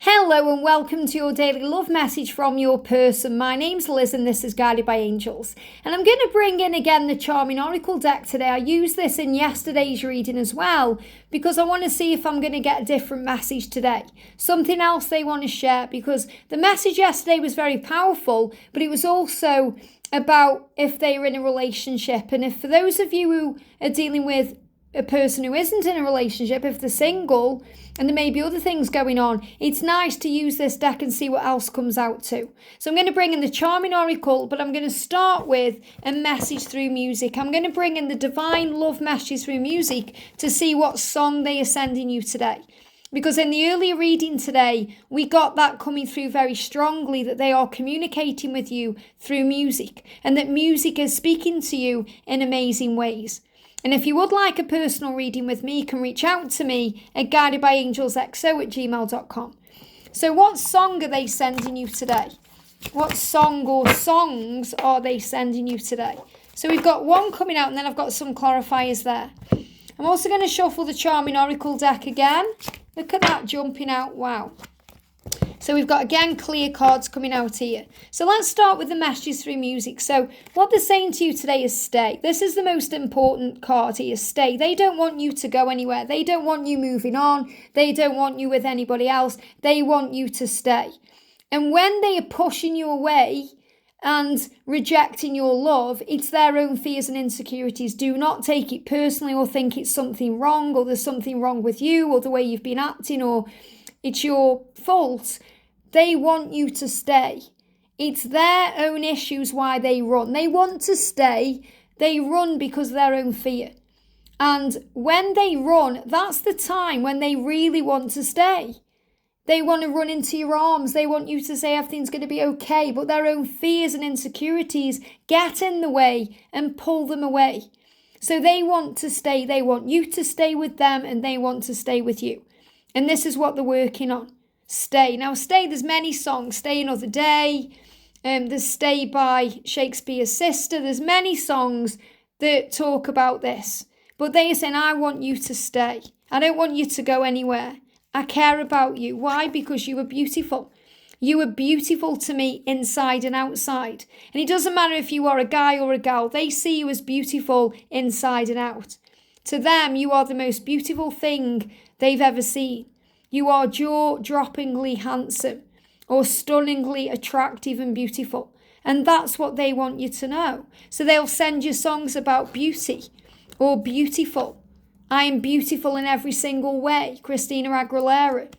Hello and welcome to your daily love message from your person. My name's Liz and this is Guided by Angels. And I'm going to bring in again the Charming Oracle deck today. I used this in yesterday's reading as well because I want to see if I'm going to get a different message today. Something else they want to share, because the message yesterday was very powerful, but it was also about if they were in a relationship. And if for those of you who are dealing with a person who isn't in a relationship, if they're single and there may be other things going on, it's nice to use this deck and see what else comes out too. So I'm going to bring in the Charming Oracle, but I'm going to start with a message through music. I'm going to bring in the Divine Love message through music to see what song they are sending you today. Because in the earlier reading today, we got that coming through very strongly, that they are communicating with you through music and that music is speaking to you in amazing ways. And if you would like a personal reading with me, you can reach out to me at guidedbyangelsxo@gmail.com. So what song are they sending you today? What song or songs are they sending you today? So we've got one coming out and then I've got some clarifiers there. I'm also going to shuffle the Charming Oracle deck again. Look at that jumping out. Wow. So we've got, again, clear cards coming out here. So let's start with the messages through music. So what they're saying to you today is stay. This is the most important card here, stay. They don't want you to go anywhere. They don't want you moving on. They don't want you with anybody else. They want you to stay. And when they are pushing you away and rejecting your love, it's their own fears and insecurities. Do not take it personally or think it's something wrong or there's something wrong with you or the way you've been acting or it's your fault. They want you to stay. It's their own issues why they run. They want to stay. They run because of their own fear. And when they run, that's the time when they really want to stay. They want to run into your arms. They want you to say everything's going to be okay. But their own fears and insecurities get in the way and pull them away. So they want to stay. They want you to stay with them and they want to stay with you. And this is what they're working on. Stay. Now, stay, there's many songs. Stay Another Day. There's Stay by Shakespeare's Sister. There's many songs that talk about this. But they are saying, I want you to stay. I don't want you to go anywhere. I care about you. Why? Because you are beautiful. You are beautiful to me inside and outside. And it doesn't matter if you are a guy or a gal. They see you as beautiful inside and out. To them, you are the most beautiful thing they've ever seen. You are jaw-droppingly handsome or stunningly attractive and beautiful. And that's what they want you to know. So they'll send you songs about beauty or beautiful. I am beautiful in every single way, Christina Aguilera.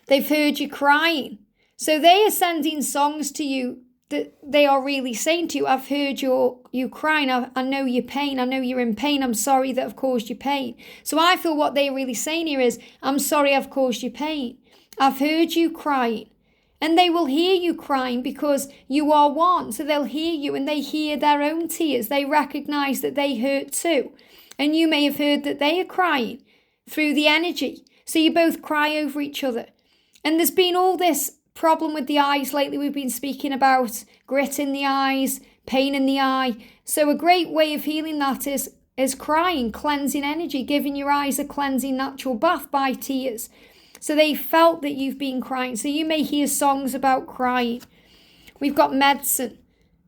They've heard you crying. So they are sending songs to you that they are really saying to you, I've heard you crying, I know your pain, I know you're in pain, I'm sorry that I've caused you pain. So I feel what they're really saying here is, I'm sorry I've caused you pain. I've heard you crying. And they will hear you crying because you are one. So they'll hear you and they hear their own tears. They recognise that they hurt too. And you may have heard that they are crying through the energy. So you both cry over each other. And there's been all this problem with the eyes lately. We've been speaking about grit in the eyes, pain in the eye. So a great way of healing that is crying, cleansing energy, giving your eyes a cleansing natural bath by tears. So they felt that you've been crying. So you may hear songs about crying. We've got medicine.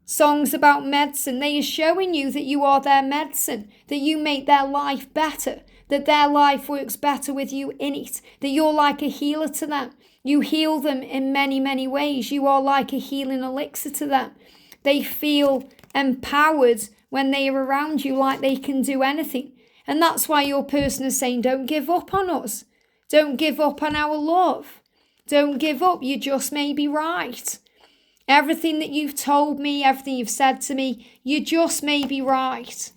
Songs about medicine. They are showing you that you are their medicine, that you make their life better, that their life works better with you in it, that you're like a healer to them. You heal them in many, many ways. You are like a healing elixir to them. They feel empowered when they are around you, like they can do anything. And that's why your person is saying, don't give up on us. Don't give up on our love. Don't give up. You just may be right. Everything that you've told me, everything you've said to me, you just may be right.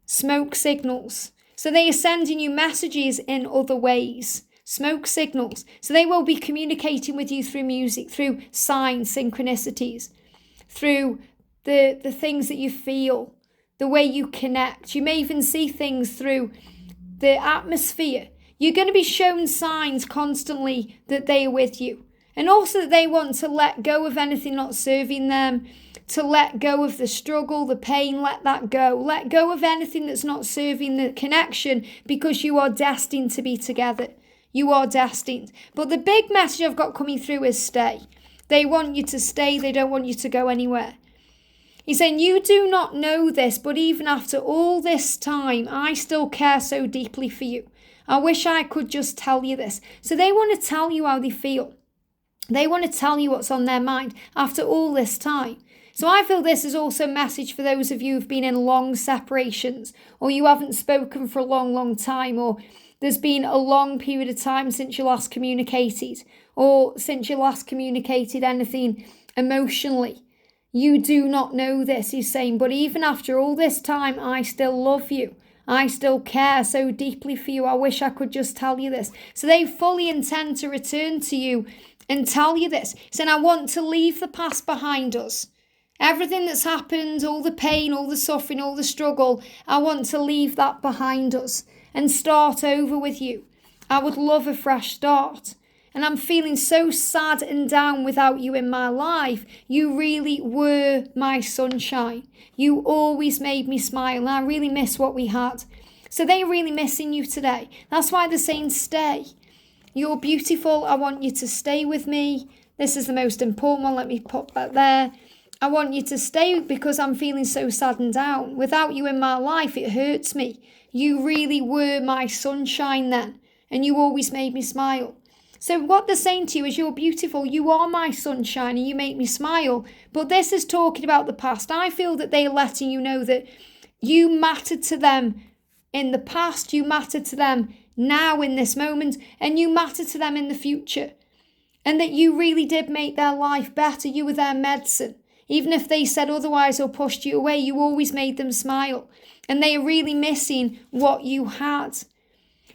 Smoke signals. So they are sending you messages in other ways. Smoke signals. So they will be communicating with you through music, through signs, synchronicities, through the things that you feel, the way you connect. You may even see things through the atmosphere. You're going to be shown signs constantly that they are with you. And also that they want to let go of anything not serving them, to let go of the struggle, the pain, let that go. Let go of anything that's not serving the connection because you are destined to be together. You are destined. But the big message I've got coming through is stay. They want you to stay. They don't want you to go anywhere. He's saying, you do not know this, but even after all this time, I still care so deeply for you. I wish I could just tell you this. So they want to tell you how they feel. They want to tell you what's on their mind after all this time. So I feel this is also a message for those of you who've been in long separations, or you haven't spoken for a long, long time, or there's been a long period of time since you last communicated, or since you last communicated anything emotionally. You do not know this, he's saying, but even after all this time, I still love you. I still care so deeply for you. I wish I could just tell you this. So they fully intend to return to you and tell you this. Saying, I want to leave the past behind us. Everything that's happened, all the pain, all the suffering, all the struggle, I want to leave that behind us and start over with you. I would love a fresh start. And I'm feeling so sad and down without you in my life. You really were my sunshine. You always made me smile, and I really miss what we had. So they're really missing you today. That's why they're saying stay. You're beautiful. I want you to stay with me. This is the most important one. Let me put that there. I want you to stay because I'm feeling so sad and down. Without you in my life, it hurts me. You really were my sunshine then, and you always made me smile. So what they're saying to you is, you're beautiful, you are my sunshine, and you make me smile. But this is talking about the past. I feel that they're letting you know that you mattered to them in the past, you matter to them now in this moment, and you matter to them in the future. And that you really did make their life better. You were their medicine. Even if they said otherwise or pushed you away, you always made them smile. And they are really missing what you had.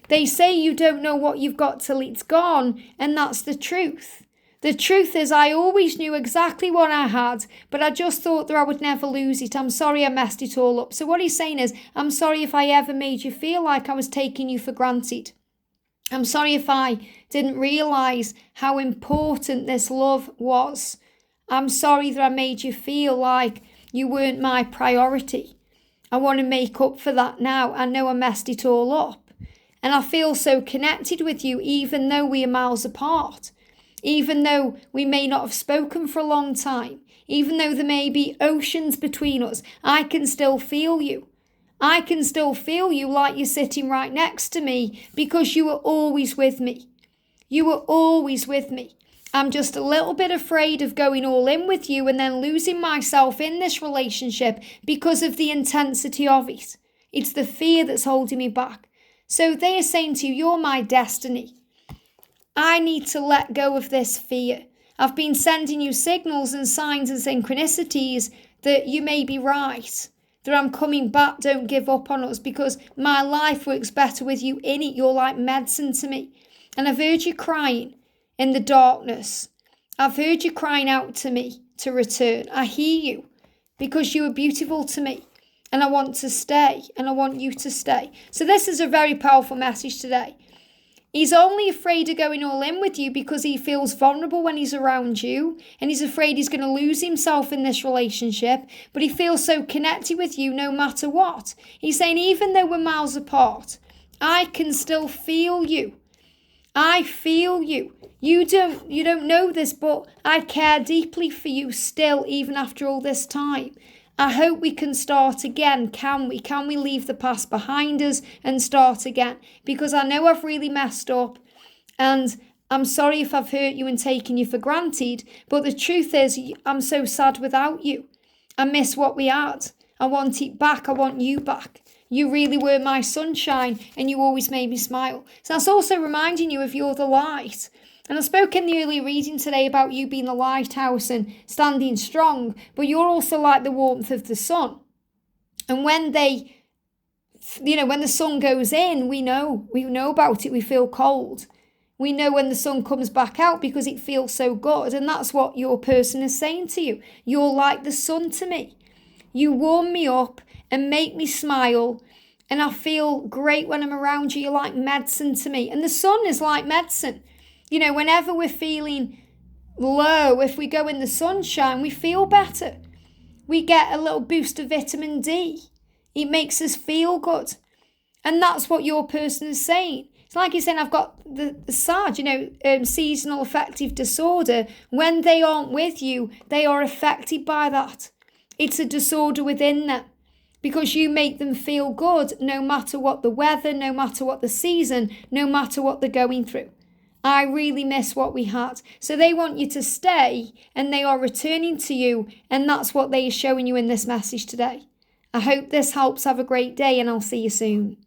They say you don't know what you've got till it's gone, and that's the truth. The truth is, I always knew exactly what I had, but I just thought that I would never lose it. I'm sorry I messed it all up. So what he's saying is, I'm sorry if I ever made you feel like I was taking you for granted. I'm sorry if I didn't realise how important this love was. I'm sorry that I made you feel like you weren't my priority. I want to make up for that now. I know I messed it all up. And I feel so connected with you, even though we are miles apart. Even though we may not have spoken for a long time. Even though there may be oceans between us, I can still feel you. I can still feel you like you're sitting right next to me, because you were always with me. You were always with me. I'm just a little bit afraid of going all in with you and then losing myself in this relationship because of the intensity of it. It's the fear that's holding me back. So they are saying to you, you're my destiny. I need to let go of this fear. I've been sending you signals and signs and synchronicities that you may be right, that I'm coming back. Don't give up on us, because my life works better with you in it. You're like medicine to me. And I've heard you crying in the darkness. I've heard you crying out to me to return. I hear you, because you are beautiful to me. And I want to stay, and I want you to stay. So this is a very powerful message today. He's only afraid of going all in with you because he feels vulnerable when he's around you, and he's afraid he's going to lose himself in this relationship, but he feels so connected with you no matter what. He's saying, even though we're miles apart, I can still feel you. I feel you. You don't know this, but I care deeply for you still, even after all this time. I hope we can start again. Can we? Can we leave the past behind us and start again? Because I know I've really messed up, and I'm sorry if I've hurt you and taken you for granted, but the truth is, I'm so sad without you. I miss what we had. I want it back. I want you back. You really were my sunshine, and you always made me smile. So that's also reminding you of you're the light. And I spoke in the early reading today about you being the lighthouse and standing strong, but you're also like the warmth of the sun. And when when the sun goes in, we know about it. We feel cold. We know when the sun comes back out because it feels so good. And that's what your person is saying to you. You're like the sun to me. You warm me up and make me smile. And I feel great when I'm around you. You're like medicine to me. And the sun is like medicine. Whenever we're feeling low, if we go in the sunshine, we feel better. We get a little boost of vitamin D. It makes us feel good. And that's what your person is saying. It's like you're saying, I've got the SAD, seasonal affective disorder. When they aren't with you, they are affected by that. It's a disorder within them because you make them feel good no matter what the weather, no matter what the season, no matter what they're going through. I really miss what we had. So they want you to stay and they are returning to you, and that's what they are showing you in this message today. I hope this helps. Have a great day and I'll see you soon.